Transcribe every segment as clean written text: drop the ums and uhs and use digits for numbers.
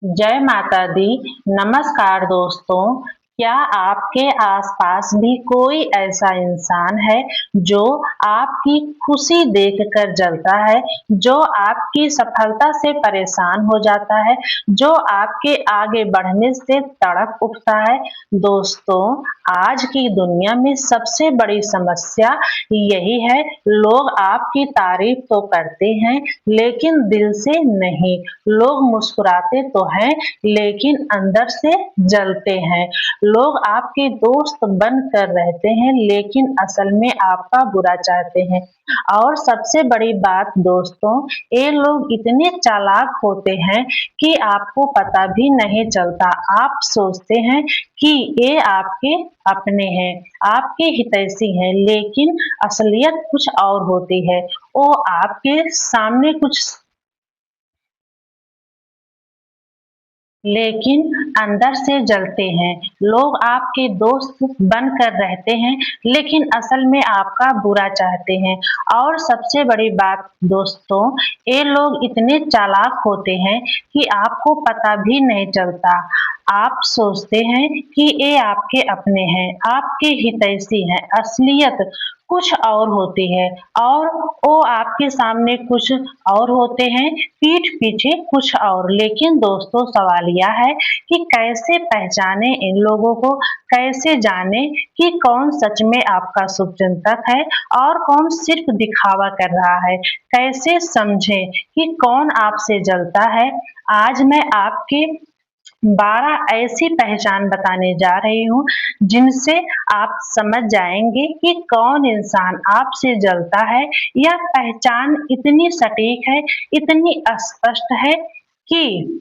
जय माता दी। नमस्कार दोस्तों। क्या आपके आसपास भी कोई ऐसा इंसान है जो आपकी खुशी देखकर जलता है, जो आपकी सफलता से परेशान हो जाता है, जो आपके आगे बढ़ने से तड़प उठता है? दोस्तों, आज की दुनिया में सबसे बड़ी समस्या यही है। लोग आपकी तारीफ तो करते हैं लेकिन दिल से नहीं। लोग मुस्कुराते तो हैं लेकिन अंदर से जलते हैं। लोग आपके दोस्त बनकर रहते हैं लेकिन असल में आपका बुरा चाहते हैं। और सबसे बड़ी बात दोस्तों, ये लोग इतने चालाक होते हैं कि आपको पता भी नहीं चलता। आप सोचते हैं कि ये आपके अपने हैं, आपके हितैषी हैं, लेकिन असलियत कुछ और होती है। वो आपके सामने कुछ लेकिन अंदर से जलते हैं। लोग आपके दोस्त बनकर रहते हैं लेकिन असल में आपका बुरा चाहते हैं। और सबसे बड़ी बात दोस्तों, ये लोग इतने चालाक होते हैं कि आपको पता भी नहीं चलता। आप सोचते हैं कि ये आपके अपने हैं, आपके हितैषी हैं, असलियत कुछ और होती है और वो आपके सामने कुछ और होते हैं, पीठ पीछे कुछ और। लेकिन दोस्तों, सवाल यह है कि कैसे पहचाने इन लोगों को, कैसे जाने कि कौन सच में आपका शुभचिंतक है और कौन सिर्फ दिखावा कर रहा है? कैसे समझें कि कौन आपसे जलता है? आज मैं आपके 12 ऐसी पहचान बताने जा रही हूँ जिनसे आप समझ जाएंगे कि कौन इंसान आपसे जलता है। यह पहचान इतनी सटीक है, इतनी स्पष्ट है कि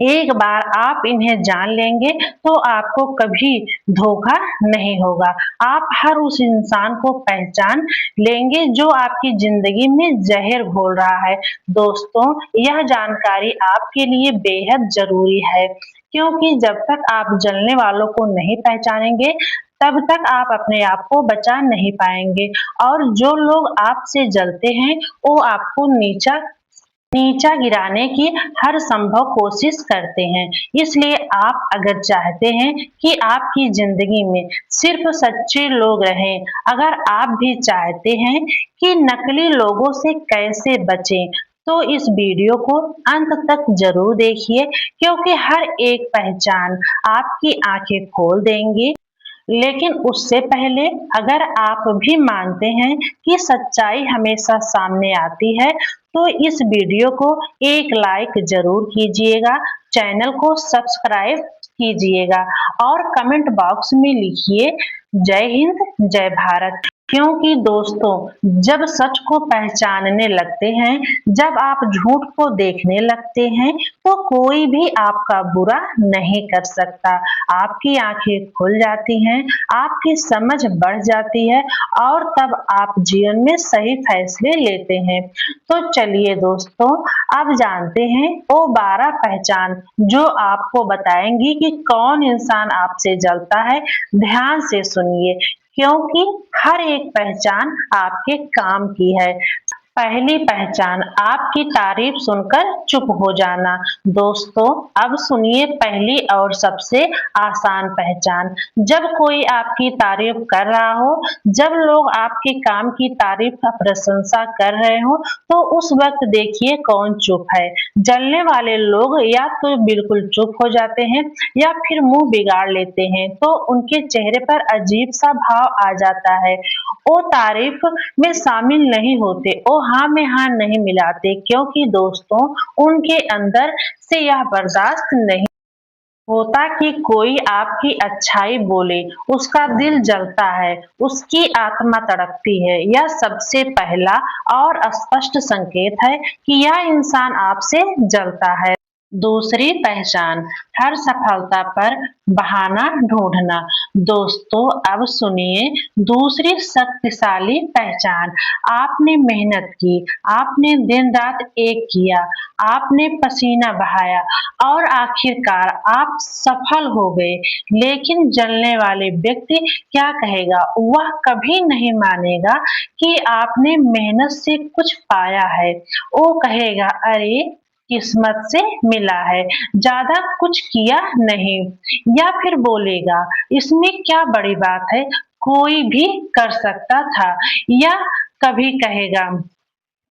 एक बार आप इन्हें जान लेंगे तो आपको कभी धोखा नहीं होगा। आप हर उस इंसान को पहचान लेंगे जो आपकी जिंदगी में जहर घोल रहा है। दोस्तों, यह जानकारी आपके लिए बेहद जरूरी है, क्योंकि जब तक आप जलने वालों को नहीं पहचानेंगे तब तक आप अपने आप को बचा नहीं पाएंगे। और जो लोग आपसे जलते हैं वो आपको नीचा नीचा गिराने की हर संभव कोशिश करते हैं। इसलिए आप अगर चाहते हैं कि आपकी जिंदगी में सिर्फ सच्चे लोग रहें, अगर आप भी चाहते हैं कि नकली लोगों से कैसे बचें, तो इस वीडियो को अंत तक जरूर देखिए, क्योंकि हर एक पहचान आपकी आंखें खोल देंगी। लेकिन उससे पहले, अगर आप भी मानते हैं कि सच्चाई हमेशा सामने आती है, तो इस वीडियो को एक लाइक जरूर कीजिएगा, चैनल को सब्सक्राइब कीजिएगा और कमेंट बॉक्स में लिखिए जय हिंद, जय भारत। क्योंकि दोस्तों, जब सच को पहचानने लगते हैं, जब आप झूठ को देखने लगते हैं, तो कोई भी आपका बुरा नहीं कर सकता। आपकी आंखें खुल जाती हैं, आपकी समझ बढ़ जाती है और तब आप जीवन में सही फैसले लेते हैं। तो चलिए दोस्तों, अब जानते हैं वो 12 पहचान जो आपको बताएंगी कि कौन इंसान आपसे जलता है। ध्यान से सुनिए, क्योंकि हर एक पहचान आपके काम की है। पहली पहचान, आपकी तारीफ सुनकर चुप हो जाना। दोस्तों, अब सुनिए पहली और सबसे आसान पहचान। जब कोई आपकी तारीफ कर रहा हो, जब लोग आपके काम की तारीफ का प्रशंसा कर रहे हो, तो उस वक्त देखिए कौन चुप है। जलने वाले लोग या तो बिल्कुल चुप हो जाते हैं या फिर मुंह बिगाड़ लेते हैं, तो उनके चेहरे पर अजीब सा भाव आ जाता है। वो तारीफ में शामिल नहीं होते, वो हाँ में हाँ नहीं मिलाते, क्योंकि दोस्तों, उनके अंदर से यह बर्दाश्त नहीं होता कि कोई आपकी अच्छाई बोले। उसका दिल जलता है, उसकी आत्मा तड़पती है। यह सबसे पहला और स्पष्ट संकेत है कि यह इंसान आपसे जलता है। दूसरी पहचान, हर सफलता पर बहाना ढूंढना। दोस्तों, अब सुनिए दूसरी शक्तिशाली पहचान। आपने मेहनत की, आपने दिन रात एक किया, आपने पसीना बहाया और आखिरकार आप सफल हो गए। लेकिन जलने वाले व्यक्ति क्या कहेगा? वह कभी नहीं मानेगा कि आपने मेहनत से कुछ पाया है। वो कहेगा, अरे किस्मत से मिला है, ज़्यादा कुछ किया नहीं। या फिर बोलेगा, इसमें क्या बड़ी बात है, कोई भी कर सकता था। या कभी कहेगा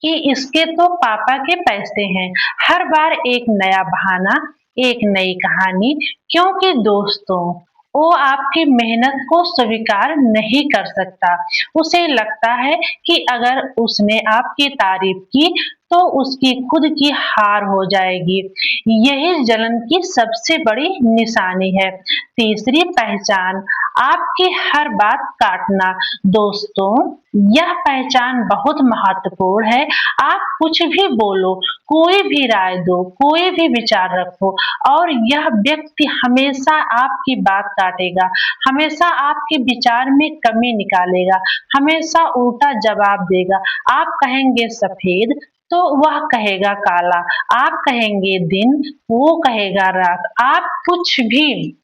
कि इसके तो पापा के पैसे हैं। हर बार एक नया बहाना, एक नई कहानी, क्योंकि दोस्तों वो आपकी मेहनत को स्वीकार नहीं कर सकता। उसे लगता है कि अगर उसने आपकी तारीफ की तो उसकी खुद की हार हो जाएगी। यही जलन की सबसे बड़ी निशानी है। तीसरी पहचान, आपकी हर बात काटना। दोस्तों, यह पहचान बहुत महत्वपूर्ण है। आप कुछ भी बोलो, कोई भी राय दो, कोई भी विचार रखो और यह व्यक्ति हमेशा आपकी बात काटेगा, हमेशा आपके विचार में कमी निकालेगा, हमेशा उल्टा जवाब देगा। आप कहेंगे सफेद तो वह कहेगा काला, आप कहेंगे दिन, वो कहेगा रात। आप कुछ भी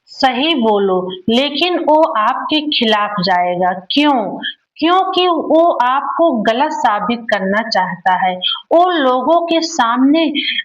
सही बोलो, लेकिन वो आपके खिलाफ जाएगा। क्यों? क्योंकि वो आपको गलत साबित करना चाहता है। वो लोगों के सामने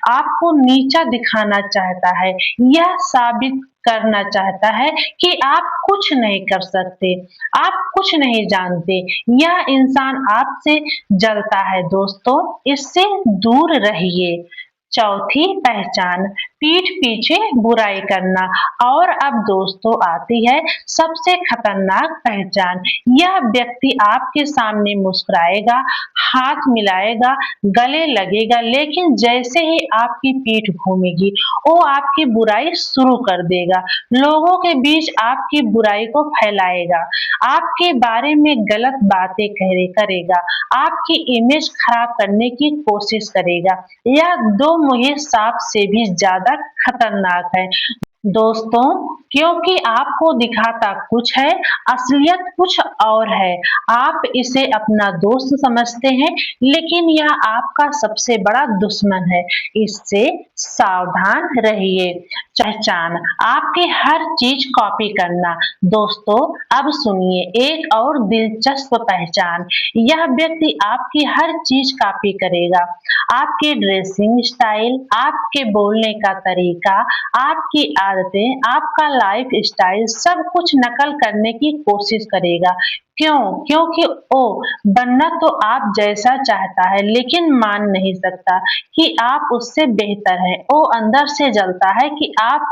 आपको नीचा दिखाना चाहता है। यह साबित करना चाहता है कि आप कुछ नहीं कर सकते, आप कुछ नहीं जानते। यह इंसान आपसे जलता है दोस्तों, इससे दूर रहिए। चौथी पहचान, पीठ पीछे बुराई करना। और अब दोस्तों आती है सबसे खतरनाक पहचान। यह व्यक्ति आपके सामने मुस्कुराएगा, हाथ मिलाएगा, गले लगेगा, लेकिन जैसे ही आपकी पीठ घूमेगी वो आपकी बुराई शुरू कर देगा। लोगों के बीच आपकी बुराई को फैलाएगा, आपके बारे में गलत बातें करेगा, आपकी इमेज खराब करने की कोशिश करेगा। यह दो मुहे सांप से भी ज्यादा खतरनाक है दोस्तों, क्योंकि आपको दिखाता कुछ है, असलियत कुछ और है। आप इसे अपना दोस्त समझते हैं, लेकिन यह आपका सबसे बड़ा दुश्मन है। इससे सावधान रहिए। पहचान, आपकी हर चीज कॉपी करना। दोस्तों, अब सुनिए एक और दिलचस्प पहचान। यह व्यक्ति आपकी हर चीज कॉपी करेगा। आपके ड्रेसिंग स्टाइल, आपके बोलने का तरीका, आपकी आदतें, आपका लाइफ स्टाइल, सब कुछ नकल करने की कोशिश करेगा। क्यों? क्योंकि वो बनना तो आप जैसा चाहता है, लेकिन मान नहीं सकता कि आप उससे बेहतर हैं। वो अंदर से जलता है कि आप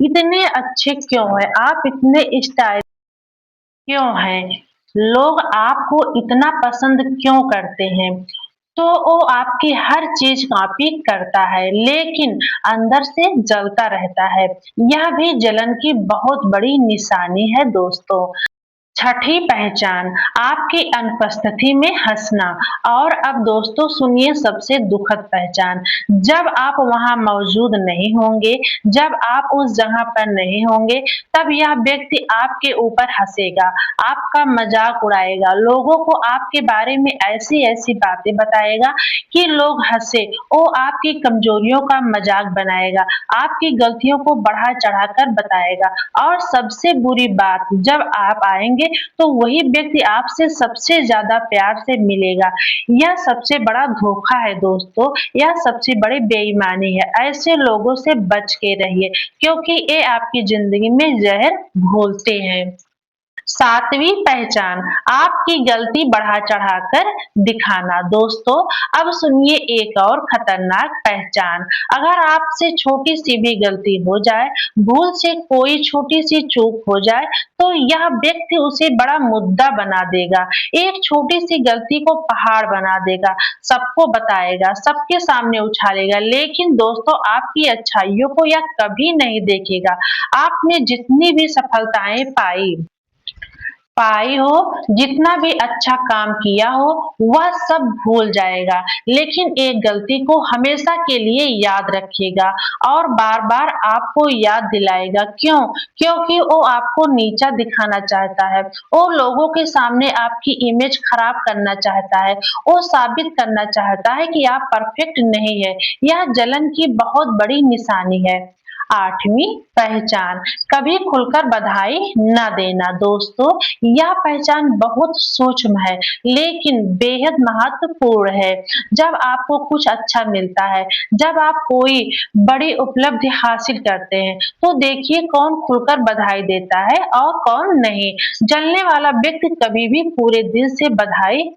इतने अच्छे क्यों हैं, आप इतने स्टाइल क्यों हैं, लोग आपको इतना पसंद क्यों करते हैं। तो वो आपकी हर चीज कॉपी करता है, लेकिन अंदर से जलता रहता है। यह भी जलन की बहुत बड़ी निशानी है दोस्तों। छठी पहचान, आपकी अनुपस्थिति में हंसना। और अब दोस्तों सुनिए सबसे दुखद पहचान। जब आप वहां मौजूद नहीं होंगे, जब आप उस जगह पर नहीं होंगे, तब यह व्यक्ति आपके ऊपर हंसेगा, आपका मजाक उड़ाएगा, लोगों को आपके बारे में ऐसी ऐसी बातें बताएगा कि लोग हंसे। वो आपकी कमजोरियों का मजाक बनाएगा, आपकी गलतियों को बढ़ा चढ़ाकर बताएगा। और सबसे बुरी बात, जब आप आएंगे तो वही व्यक्ति आपसे सबसे ज्यादा प्यार से मिलेगा। यह सबसे बड़ा धोखा है दोस्तों, यह सबसे बड़ी बेईमानी है। ऐसे लोगों से बच के रहिए, क्योंकि ये आपकी जिंदगी में जहर घोलते हैं। सातवीं पहचान, आपकी गलती बढ़ा चढ़ाकर दिखाना। दोस्तों, अब सुनिए एक और खतरनाक पहचान। अगर आपसे छोटी सी भी गलती हो जाए, भूल से कोई छोटी सी चूक हो जाए, तो यह व्यक्ति उसे बड़ा मुद्दा बना देगा। एक छोटी सी गलती को पहाड़ बना देगा, सबको बताएगा, सबके सामने उछालेगा, लेकिन दोस्तों आपकी अच्छाइयों को यह कभी नहीं देखेगा। आपने जितनी भी सफलताएं पाई हो, जितना भी अच्छा काम किया हो, वह सब भूल जाएगा, लेकिन एक गलती को हमेशा के लिए याद रखिएगा और बार-बार आपको याद दिलाएगा। क्यों? क्योंकि वो आपको नीचा दिखाना चाहता है, वो लोगों के सामने आपकी इमेज खराब करना चाहता है, वो साबित करना चाहता है कि आप परफेक्ट नहीं है। यह जलन की बहुत बड़ी निशानी है। आठवीं पहचान, कभी खुलकर बधाई न देना। दोस्तों, यह पहचान बहुत सूक्ष्म है लेकिन बेहद महत्वपूर्ण है। जब आपको कुछ अच्छा मिलता है, जब आप कोई बड़ी उपलब्धि हासिल करते हैं, तो देखिए कौन खुलकर बधाई देता है और कौन नहीं। जलने वाला व्यक्ति कभी भी पूरे दिल से बधाई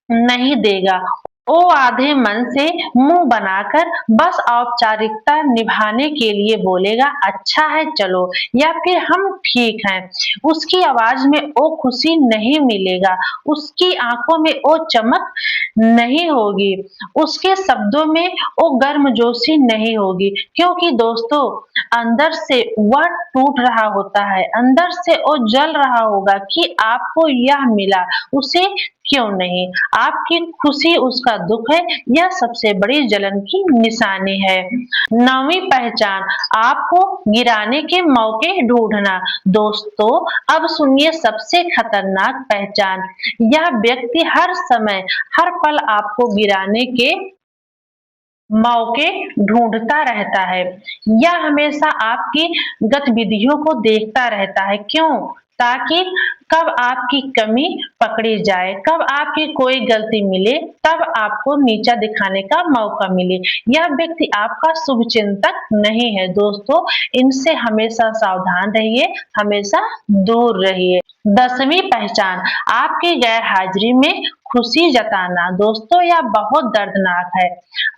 नहीं देगा। वो आधे मन से मुंह बनाकर बस औपचारिकता निभाने के लिए बोलेगा, अच्छा है चलो, या फिर हम ठीक हैं। उसकी आवाज में वो खुशी नहीं मिलेगा, उसकी आंखों में वो चमक नहीं होगी, उसके शब्दों में वो गर्मजोशी नहीं होगी, क्योंकि दोस्तों अंदर से वह टूट रहा होता है, अंदर से वो जल रहा होगा कि आपको यह मिला, उसे क्यों नहीं। आपकी खुशी उसका दुख है, यह सबसे बड़ी जलन की निशानी है। नौवीं पहचान, आपको गिराने के मौके ढूंढना। दोस्तों, अब सुनिए सबसे खतरनाक पहचान। यह व्यक्ति हर समय हर पल आपको गिराने के मौके ढूंढता रहता है। यह हमेशा आपकी गतिविधियों को देखता रहता है। क्यों? ताकि कब आपकी कमी पकड़ी जाए, कब आपकी कोई गलती मिले, तब आपको नीचा दिखाने का मौका मिले। यह व्यक्ति आपका शुभचिंतक नहीं है दोस्तों, इनसे हमेशा सावधान रहिए, हमेशा दूर रहिए। 10वीं पहचान, आपकी गैर हाजिरी में खुशी जताना। दोस्तों, यह बहुत दर्दनाक है।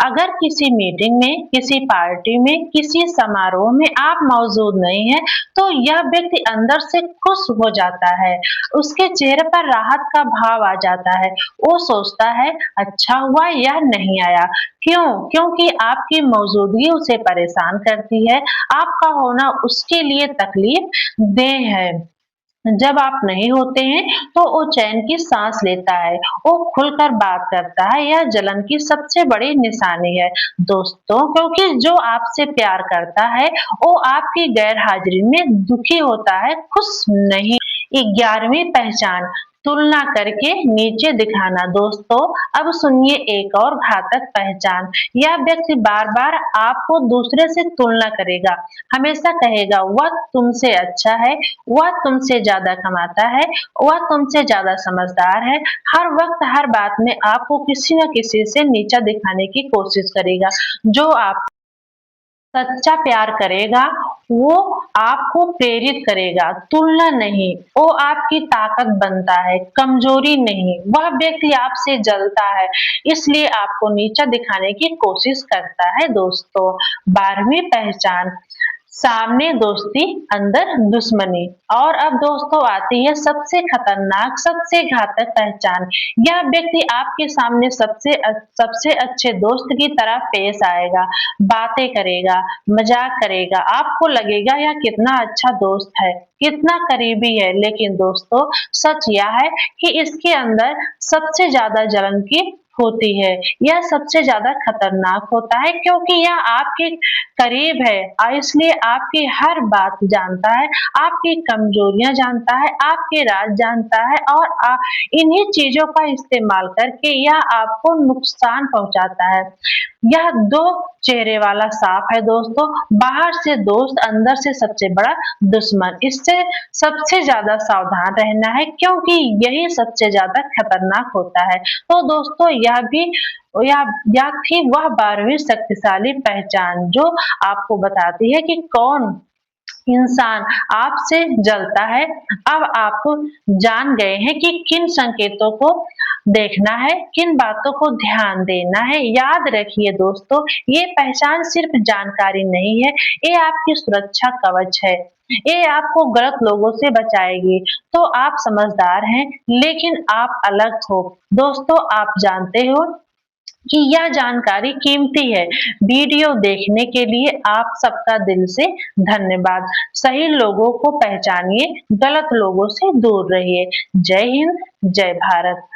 अगर किसी मीटिंग में, किसी पार्टी में, किसी समारोह में आप मौजूद नहीं हैं, तो यह व्यक्ति अंदर से खुश हो जाता है। उसके चेहरे पर राहत का भाव आ जाता है। वो सोचता है, अच्छा हुआ यह नहीं आया। क्यों? क्योंकि आपकी मौजूदगी उसे परेशान करती है। आपका होना उसके लिए तकलीफ देह है। जब आप नहीं होते हैं तो वो चैन की सांस लेता है, वो खुलकर बात करता है। यह जलन की सबसे बड़ी निशानी है दोस्तों, क्योंकि जो आपसे प्यार करता है वो आपकी गैर हाजिरी में दुखी होता है, खुश नहीं। 11वीं पहचान, तुलना करके नीचे दिखाना। दोस्तों, अब सुनिए एक और घातक पहचान। यह व्यक्ति बार बार आपको दूसरे से तुलना करेगा, हमेशा कहेगा वह तुमसे अच्छा है, वह तुमसे ज्यादा कमाता है, वह तुमसे ज्यादा समझदार है। हर वक्त हर बात में आपको किसी न किसी से नीचा दिखाने की कोशिश करेगा। जो आप सच्चा प्यार करेगा वो आपको प्रेरित करेगा, तुलना नहीं। वो आपकी ताकत बनता है, कमजोरी नहीं। वह व्यक्ति आपसे जलता है, इसलिए आपको नीचा दिखाने की कोशिश करता है दोस्तों। 12वीं पहचान, सामने दोस्ती अंदर दुश्मनी। और अब दोस्तों आती है सबसे खतरनाक, सबसे घातक पहचान। यह व्यक्ति आपके सामने सबसे अच्छे दोस्त की तरह पेश आएगा, बातें करेगा, मजाक करेगा, आपको लगेगा यह कितना अच्छा दोस्त है, कितना करीबी है। लेकिन दोस्तों सच यह है कि इसके अंदर सबसे ज्यादा जलन की होती है। यह सबसे ज्यादा खतरनाक होता है, क्योंकि यह आपके करीब है और इसलिए आपकी हर बात जानता है, आपकी कमजोरियां जानता है, आपके राज जानता है, और इन्हीं चीजों का इस्तेमाल करके यह आपको नुकसान पहुंचाता है। यह दो चेहरे वाला सांप है दोस्तों, बाहर से दोस्त, अंदर से सबसे बड़ा दुश्मन। इससे सबसे ज्यादा सावधान रहना है, क्योंकि यही सबसे ज्यादा खतरनाक होता है। तो दोस्तों यह थी वह 12वीं शक्तिशाली पहचान, जो आपको बताती है कि कौन इंसान आपसे जलता है। अब आप जान गए हैं कि किन संकेतों को देखना है, किन बातों को ध्यान देना है। याद रखिए दोस्तों, ये पहचान सिर्फ जानकारी नहीं है, ये आपकी सुरक्षा कवच है। ये आपको गलत लोगों से बचाएगी। तो आप समझदार हैं, लेकिन आप अलग हो। दोस्तों, आप जानते हो कि यह जानकारी कीमती है। वीडियो देखने के लिए आप सबका दिल से धन्यवाद। सही लोगों को पहचानिए, गलत लोगों से दूर रहिए। जय हिंद, जय भारत।